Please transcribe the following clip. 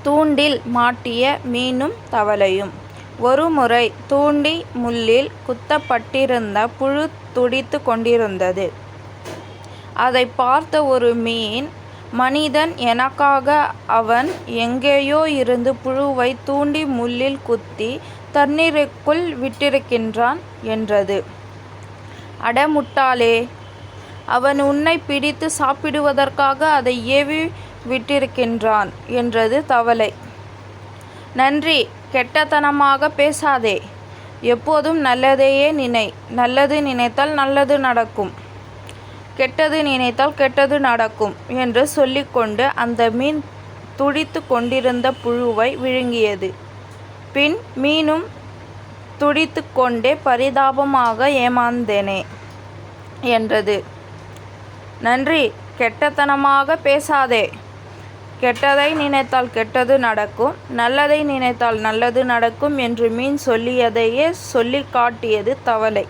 தூண்டில் மாட்டிய மீனும் தவளையும். ஒருமுறை தூண்டி முள்ளில் குத்தப்பட்டிருந்த புழு துடித்து கொண்டிருந்தது. அதை பார்த்த ஒரு மீன், மனிதன் எனக்காக அவன் எங்கேயோ இருந்து புழுவை தூண்டி முள்ளில் குத்தி தண்ணீருக்குள் விட்டிருக்கின்றான் என்றது. அட முட்டாளே, அவன் உன்னை பிடித்து சாப்பிடுவதற்காக அதை ஏவி விட்டிருக்கின்றான் என்றது தவளை. நன்றி, கெட்டத்தனமாக பேசாதே. எப்போதும் நல்லதையே நினை. நல்லது நினைத்தால் நல்லது நடக்கும், கெட்டது நினைத்தால் கெட்டது நடக்கும் என்று சொல்லிக்கொண்டு அந்த மீன் துடித்து கொண்டிருந்த புழுவை விழுங்கியது. பின் மீனும் துடித்து கொண்டே பரிதாபமாக ஏமாந்தேனே என்றது. நன்றி, கெட்டத்தனமாக பேசாதே. கெட்டதை நினைத்தால் கெட்டது நடக்கும், நல்லதை நினைத்தால் நல்லது நடக்கும் என்று மீன் சொல்லியதையே சொல்லிக் காட்டியது தவளை.